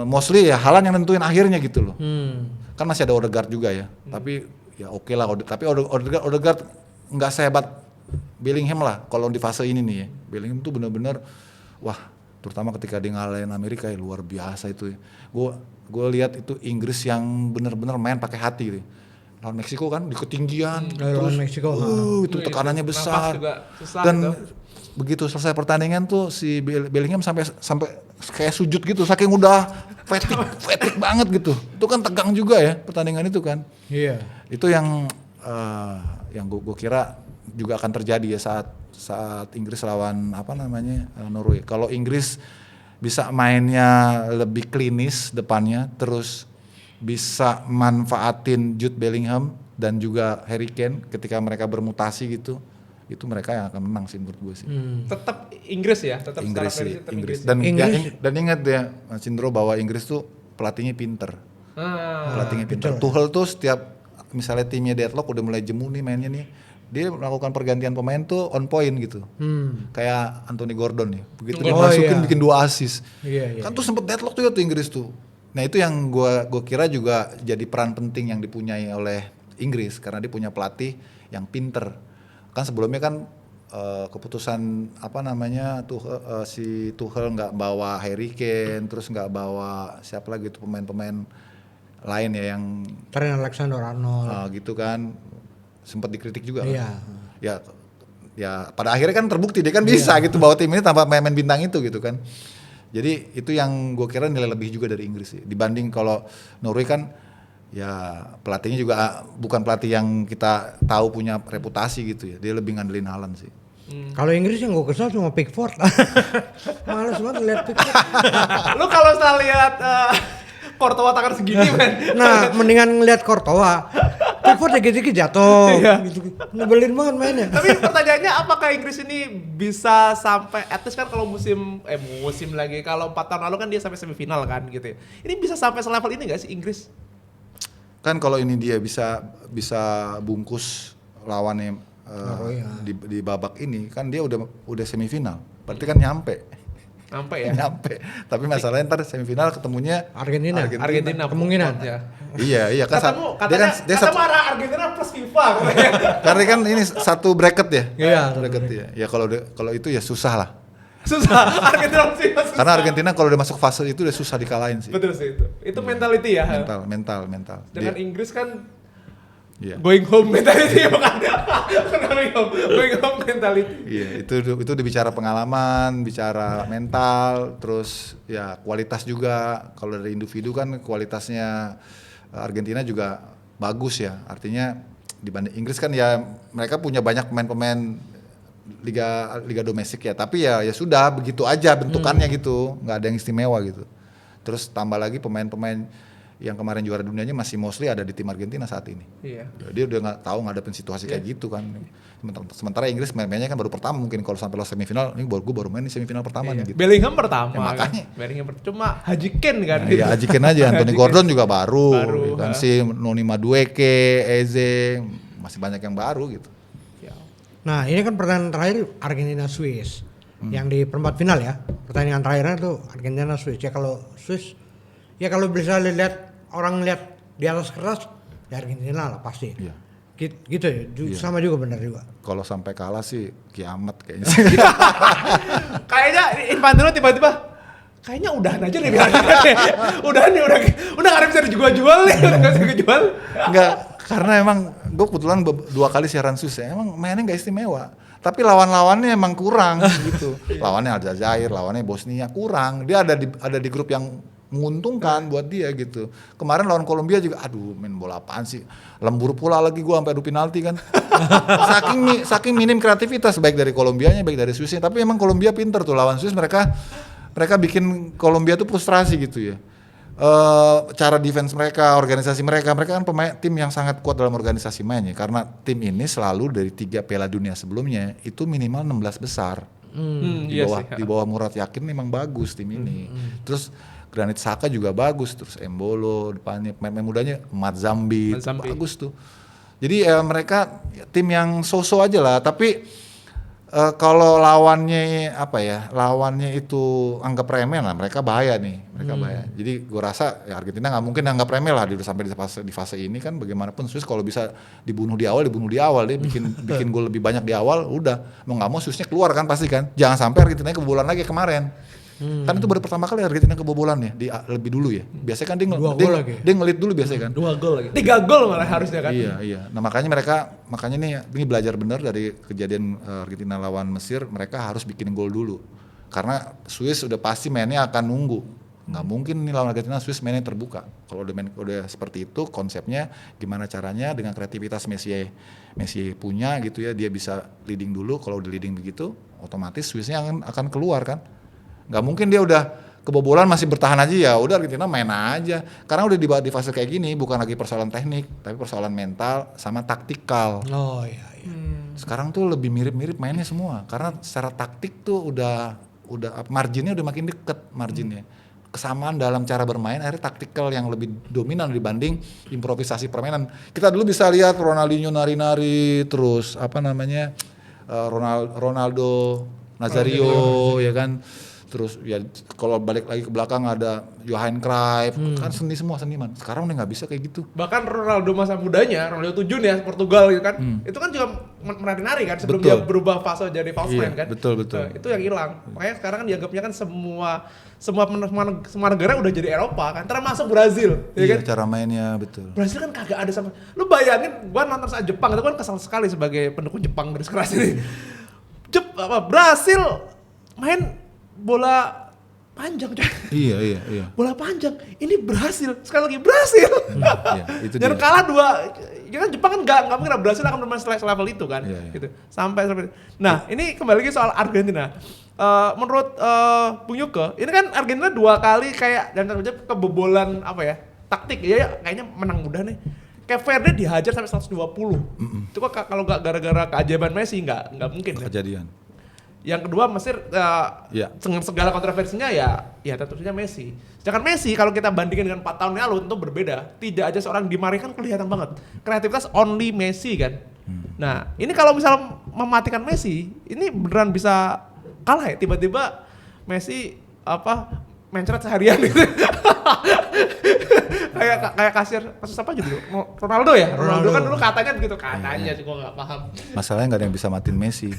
mostly ya Haaland yang nentuin akhirnya gitu loh. Kan masih ada Odegaard juga ya, tapi ya oke lah. Tapi Odegaard nggak sehebat Bellingham lah kalau di fase ini nih ya. Bellingham tuh bener-bener wah, terutama ketika dia ngalahin Amerika ya, luar biasa itu ya. Gue lihat itu Inggris yang bener-bener main pakai hati gitu. Lawan Meksiko kan di ketinggian, terus Meksiko, itu tekanannya besar, susah dan gitu. begitu selesai pertandingan tuh si Bellingham sampai kayak sujud gitu, saking udah fatigue banget gitu. Itu kan tegang juga ya pertandingan itu kan. Iya. Itu yang gue kira juga akan terjadi ya saat Inggris lawan Norway. Kalau Inggris bisa mainnya lebih klinis depannya, terus bisa manfaatin Jude Bellingham dan juga Harry Kane ketika mereka bermutasi gitu, itu mereka yang akan menang sih menurut gue sih. Tetap Inggris ya, tetap Inggris secara sih, versi tetap Inggris. Inggris. Dan ingat ya Mas Indro bahwa Inggris tuh pelatihnya pinter. Pelatihnya pinter. Tuchel tuh setiap misalnya timnya deadlock udah mulai jemu nih mainnya nih, dia melakukan pergantian pemain tuh on point gitu. Kayak Anthony Gordon ya. Begitu dia masukin bikin 2 assist. Kan tuh sempet deadlock tuh ya tuh Inggris tuh. Nah itu yang gue kira juga jadi peran penting yang dipunyai oleh Inggris karena dia punya pelatih yang pinter. Kan sebelumnya kan keputusan si Tuchel nggak bawa Harry Kane, terus nggak bawa siapa lagi tuh pemain-pemain lain ya yang Trent Alexander-Arnold gitu kan, sempat dikritik juga. Iya. Ya pada akhirnya kan terbukti dia kan bisa gitu bawa tim ini tanpa main bintang itu gitu kan. Jadi itu yang gue kira nilai lebih juga dari Inggris sih. Dibanding kalau Norway kan ya pelatihnya juga bukan pelatih yang kita tahu punya reputasi gitu ya. Dia lebih ngandelin Haaland sih. Kalau Inggris yang gue kesal cuma Pickford. Males banget lihat Pickford. Lu kalau setelah lihat Courtois tangan segini men. Nah, mendingan ngeliat Courtois. Pickford dikit-dikit jatuh. Gitu. Nebelin banget mainnya. Tapi pertanyaannya apakah Inggris ini bisa sampai at least kan kalau musim lagi kalau 4 tahun lalu kan dia sampai semifinal kan gitu ya. Ini bisa sampai selevel ini enggak sih Inggris? Kan kalau ini dia bisa bungkus lawannya di babak ini kan dia udah semifinal. Berarti kan nyampe. Nyampe. Tapi masalahnya ntar semifinal ketemunya Argentina kemungkinan ya. Iya kan. Katanya marah Argentina plus FIFA katanya. Karena kan ini satu bracket ya. Iya, bracket ya. Ya kalau itu ya susah lah. Susah. Argentina sih susah. Karena Argentina kalau udah masuk fase itu udah susah dikalahin sih. Betul sih itu. Itu mentality ya. Mental. Dengan Inggris kan Iya. Going home mentality bukan going home mentality. Iya, itu udah bicara pengalaman, bicara mental, terus ya kualitas juga. Kalau dari individu kan kualitasnya Argentina juga bagus ya. Artinya dibanding Inggris kan ya mereka punya banyak pemain-pemain liga domestik ya. Tapi ya sudah begitu aja bentukannya gitu, nggak ada yang istimewa gitu. Terus tambah lagi pemain-pemain yang kemarin juara dunianya masih mostly ada di tim Argentina saat ini. Iya. Dia udah nggak tahu ngadepin situasi kayak gitu kan. Sementara Inggris mainnya kan baru pertama mungkin kalau sampai lolos semifinal, ini baru main di semifinal pertama nih gitu. Bellingham pertama. Ya, makanya. Kan? Bellingham cuma Haji Kane kan. Iya, Haji Kane aja. Anthony Gordon juga baru kan si Noni Madueke, Eze, masih banyak yang baru gitu. Nah, ini kan pertandingan terakhir Argentina Swiss. Yang di perempat final ya. Pertandingan terakhirnya tuh Argentina Swiss. Ya kalau Swiss kalau bisa lihat orang lihat di atas kertas ya Argentina lah pasti. Iya. Gitu ya. Sama juga benar juga. Kalau sampai kalah sih kiamat kayaknya. Kayaknya Infantino tiba-tiba kayaknya udahan aja nih udah gak ada bisa dijual nih, udah gak bisa dijual. Enggak, karena emang gue kebetulan 2 kali siaran Swiss ya, emang mainnya gak istimewa. Tapi lawan-lawannya emang kurang gitu. Lawannya Aljazair, lawannya Bosnia kurang. Dia ada di grup yang menguntungkan buat dia gitu. Kemarin lawan Kolombia juga, aduh main bola apaan sih, lembur pula lagi gua sampai adu penalti kan. saking minim kreativitas baik dari Kolombianya baik dari Swissnya. Tapi emang Kolombia pinter tuh lawan Swiss, mereka bikin Kolombia tuh frustrasi gitu ya. Cara defense mereka, organisasi mereka kan tim yang sangat kuat dalam organisasi mainnya, karena tim ini selalu dari 3 Piala Dunia sebelumnya itu minimal 16 besar. Di bawah Murat Yakin memang bagus tim ini. Terus Granit Xhaka juga bagus, terus Embolo depannya pemain mudanya Mazambi bagus tuh. Jadi mereka tim yang so-so aja lah, tapi kalau lawannya itu anggap remeh lah, mereka bahaya nih, bahaya. Jadi gue rasa ya Argentina nggak mungkin anggap remeh lah sampai di fase ini kan. Bagaimanapun Swiss kalau bisa dibunuh di awal dia bikin gol lebih banyak di awal, udah mau nggak mau Swissnya keluar kan pasti kan. Jangan sampai Argentina kebobolan lagi kemarin. Kan itu baru pertama kali Argentina kebobolan ya, lebih dulu ya. Biasanya kan dia ngelit dulu biasanya kan. 2 gol lagi. 3 gol malah harusnya kan. Iya. Nah makanya ini belajar benar dari kejadian Argentina lawan Mesir, mereka harus bikin gol dulu. Karena Swiss udah pasti mainnya akan nunggu. Nggak mungkin nih lawan Argentina Swiss mainnya terbuka. Kalau udah seperti itu konsepnya, gimana caranya dengan kreativitas Messi punya gitu ya, dia bisa leading dulu. Kalau udah leading begitu, otomatis Swissnya akan keluar kan. Nggak mungkin dia udah kebobolan masih bertahan aja, ya udah Argentina main aja. Karena udah di fase kayak gini bukan lagi persoalan teknik, tapi persoalan mental sama taktikal. Oh iya. Sekarang tuh lebih mirip-mirip mainnya semua, karena secara taktik tuh udah marginnya udah makin deket marginnya. Kesamaan dalam cara bermain, akhirnya taktikal yang lebih dominan dibanding improvisasi permainan. Kita dulu bisa lihat Ronaldinho nari-nari, terus Ronaldo Nazario ya kan. Terus ya kalau balik lagi ke belakang ada Johan Cruyff, kan seniman. Sekarang udah nggak bisa kayak gitu. Bahkan Ronaldo masa mudanya, Ronaldo 7 ya Portugal gitu kan, itu kan juga menari-nari kan sebelum dia berubah fase jadi false nine kan. Betul. Nah, itu yang hilang. Makanya sekarang kan dianggapnya kan semua negara udah jadi Eropa kan, termasuk Brazil. Iya, kan? cara mainnya betul. Brazil kan kagak ada sama. Lu bayangin, gua nonton saat Jepang itu kan kesal sekali sebagai pendukung Jepang garis keras ini. Brazil main bola panjang coy. Iya. Bola panjang. Ini berhasil. Sekali lagi berhasil. Iya, itu dan dia. kalah 2. Ya kan Jepang kan nggak mungkin berhasil akan bermain level itu kan. Iya. Gitu. Sampai nah, ini kembali lagi soal Argentina. Menurut Bung Yuke, ini kan Argentina 2 kali kayak dan kebobolan taktik. Ya kayaknya menang mudah nih. Kayak Verde dihajar sampai 120. Itu kok kalau nggak gara-gara keajaiban Messi nggak mungkin. Kejadian. Yang kedua Mesir dengan segala kontroversinya ya tentu saja Messi. Sedangkan Messi kalau kita bandingkan dengan 4 tahun yang lalu tentu berbeda. Tidak aja seorang Di Maria kan kelihatan banget. Kreativitas only Messi kan. Nah ini kalau misalnya mematikan Messi, ini beneran bisa kalah ya. Tiba-tiba Messi mencret seharian gitu. kayak kasus apa gitu. Ronaldo ya? Ronaldo kan dulu katanya begitu. Katanya sih gua gak paham. Masalahnya gak ada yang bisa matiin Messi.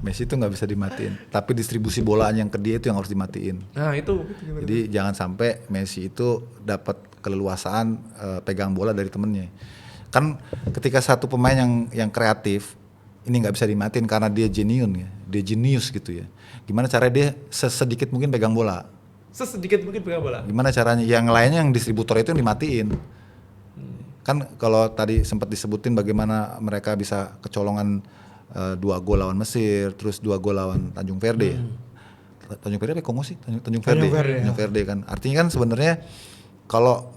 Messi itu nggak bisa dimatiin, tapi distribusi bola yang ke dia itu yang harus dimatiin. Nah itu. Jadi jangan sampai Messi itu dapat keleluasaan pegang bola dari temennya. Kan ketika satu pemain yang kreatif ini nggak bisa dimatiin karena dia jenius gitu ya. Gimana caranya dia sesedikit mungkin pegang bola? Gimana caranya? Yang lainnya yang distributor itu yang dimatiin. Kan kalau tadi sempat disebutin bagaimana mereka bisa kecolongan 2 gol lawan Mesir, terus 2 gol lawan Tanjung Verde. Tanjung Verde apa Kongo sih? Tanjung Verde kan. Artinya kan sebenarnya kalau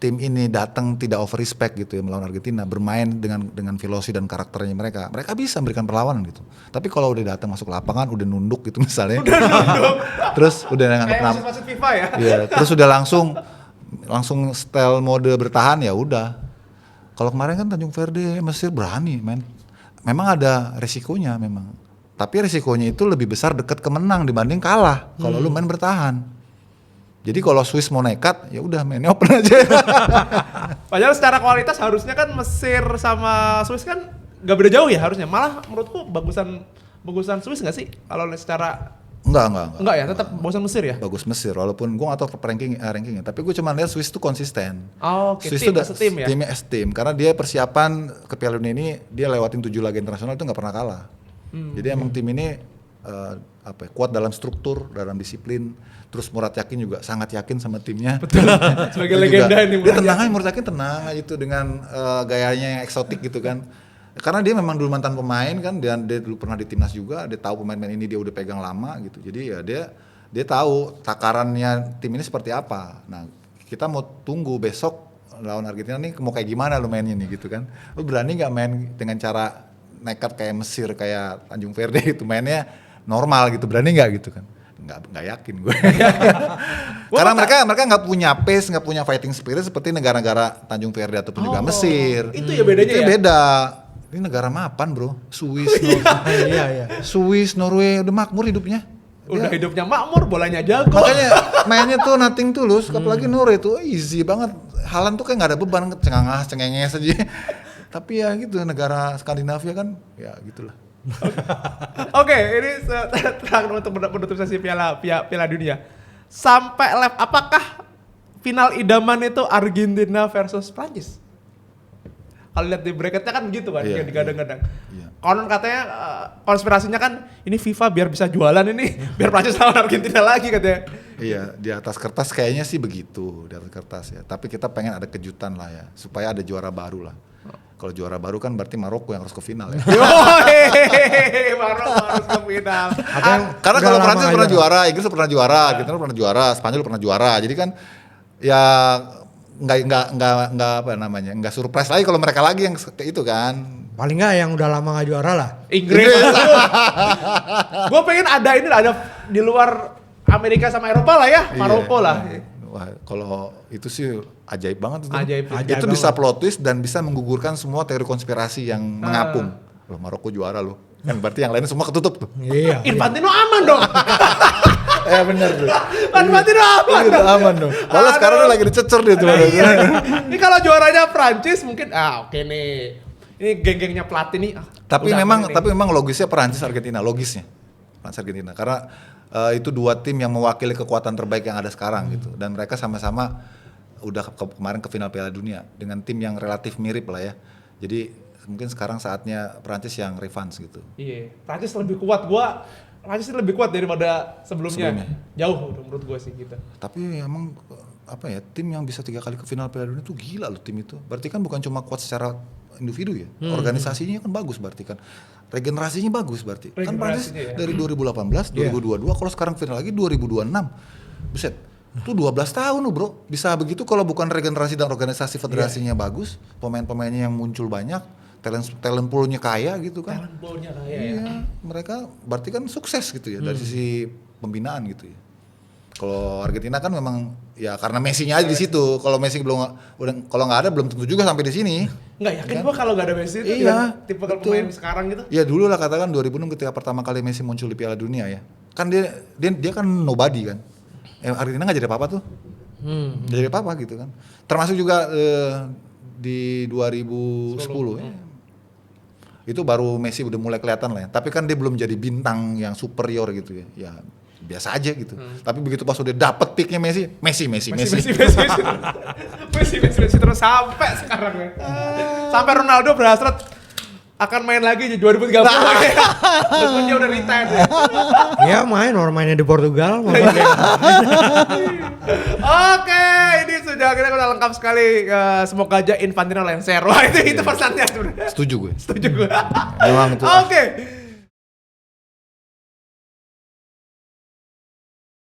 tim ini datang tidak over respect gitu ya melawan Argentina, bermain dengan filosofi dan karakternya mereka bisa memberikan perlawanan gitu. Tapi kalau udah datang masuk lapangan udah nunduk gitu misalnya. Terus udah nganggap wasit FIFA ya. Iya, terus udah langsung style mode bertahan ya udah. Kalau kemarin kan Tanjung Verde Mesir berani main. Memang ada resikonya memang. Tapi resikonya itu lebih besar dekat ke menang dibanding kalah kalau lu main bertahan. Jadi kalau Swiss mau nekat, ya udah mainnya open aja. Padahal secara kualitas harusnya kan Mesir sama Swiss kan gak beda jauh ya harusnya. Malah menurutku bagusan Swiss gak sih kalau secara Enggak ya, tetap bagusan Mesir ya? Bagus Mesir, walaupun gue gak tau rankingnya. Tapi gue cuma lihat Swiss tuh konsisten. Oh, oke. Swiss tim ya? Timnya S-Team, karena dia persiapan ke Piala Dunia ini, dia lewatin 7 laga internasional itu gak pernah kalah. Jadi emang tim ini kuat dalam struktur, dalam disiplin. Terus Murad Yakin juga sangat yakin sama timnya. Betul. Sebagai Dia legenda juga, ini dia tenang aja, Murad Yakin tenang aja itu dengan gayanya yang eksotik gitu kan. Karena dia memang dulu mantan pemain kan, dan dia dulu pernah di timnas juga, dia tahu pemain-pemain ini dia udah pegang lama gitu. Jadi ya dia tahu takarannya tim ini seperti apa. Nah, kita mau tunggu besok lawan Argentina nih mau kayak gimana lu mainnya nih gitu kan. Lu berani nggak main dengan cara nekat kayak Mesir, kayak Tanjung Verde gitu, mainnya normal gitu, berani nggak gitu kan. Nggak yakin gue. Karena mereka nggak punya pace, nggak punya fighting spirit seperti negara-negara Tanjung Verde ataupun juga Mesir. Itu ya bedanya itu ya? Beda. Ini negara mapan bro, Swiss, Iya. Swiss, Norway, udah makmur hidupnya. Udah hidupnya makmur, bolanya jago. Makanya mainnya tuh nothing tulus, apalagi Norway tuh easy banget. Haaland tuh kayak nggak ada beban, cengenges aja. Tapi ya gitu, negara Skandinavia kan, ya gitulah. Oke, ini terakhir untuk menutup sesi Piala Dunia. Sampai apakah final idaman itu Argentina versus Prancis? Kalau lihat di bracketnya kan begitu kan, Iya, digadang-gadang. iya. Konon katanya konspirasinya kan ini FIFA biar bisa jualan ini, biar Prancis lawan Argentina lagi katanya. Iya, di atas kertas kayaknya sih begitu, di atas kertas ya. Tapi kita pengen ada kejutan lah ya, supaya ada juara baru lah. Kalau juara baru kan berarti Maroko yang harus ke final ya. Maroko harus ke final. Karena kalau Prancis pernah juara, Inggris pernah juara, Argentina pernah juara, Spanyol pernah juara. Jadi kan ya nggak apa namanya, nggak surprise lagi kalau mereka lagi yang kayak itu kan. Paling nggak yang udah lama nggak juara lah. Inggris. Gue pengen ada di luar Amerika sama Eropa lah ya, Maroko lah. Wah, kalau itu sih ajaib banget itu. Ajaib Itu bisa plot twist dan bisa menggugurkan semua teori konspirasi yang mengapung. Loh, Maroko juara loh. Kan berarti yang lain semua ketutup tuh. Iya. Infantino aman dong. Benar tuh. Infantino aman. Itu aman dong. Malah sekarang dia lagi dicecer dia tuh. Iya. Ini kalau juaranya Prancis mungkin oke nih. Ini geng-gengnya pelatih nih. Tapi memang logisnya Perancis Argentina, logisnya. Perancis Argentina karena itu dua tim yang mewakili kekuatan terbaik yang ada sekarang gitu, dan mereka sama-sama udah kemarin ke final Piala Dunia dengan tim yang relatif mirip lah ya. Jadi mungkin sekarang saatnya Perancis yang revenge gitu. Iya, Prancis lebih kuat. Prancis lebih kuat daripada sebelumnya. Jauh menurut gue sih gitu. Tapi emang tim yang bisa 3 kali ke final Piala Dunia tuh gila loh tim itu. Berarti kan bukan cuma kuat secara individu ya, organisasinya kan bagus berarti kan. Regenerasinya bagus berarti. Kan Prancis dari 2018, 2022, kalau sekarang final lagi 2026. Buset. Itu 12 tahun loh bro. Bisa begitu kalau bukan regenerasi dan organisasi federasinya bagus, pemain-pemainnya yang muncul banyak, talent pool-nya kaya gitu kan. Talent pool-nya kaya ya. Mereka berarti kan sukses gitu ya dari sisi pembinaan gitu ya. Kalau Argentina kan memang ya karena Messi-nya aja di situ. Kalau Messi kalau nggak ada belum tentu juga sampai di sini. Nggak yakin gua kalau nggak ada Messi itu tipe pemain sekarang gitu. Ya dulu lah katakan 2006 ketika pertama kali Messi muncul di Piala Dunia ya. Kan dia kan nobody kan. Argentina nggak jadi apa-apa tuh. Jadi apa-apa gitu kan. Termasuk juga di 2010 ya. Itu baru Messi udah mulai kelihatan lah ya. Tapi kan dia belum jadi bintang yang superior gitu ya. Ya biasa aja gitu. Tapi begitu pas udah dapet peaknya Messi terus sampai sekarang ya. Sampai Ronaldo berhasrat akan main lagi di 2030. Terus dia udah retire. Ya main, orang mainnya di Portugal. Oke, ini sudah kita udah lengkap sekali. Semoga aja Infantino lengser. Wah itu pesannya sebenarnya. Setuju gue. Setuju gue. Memang tuh. Oke.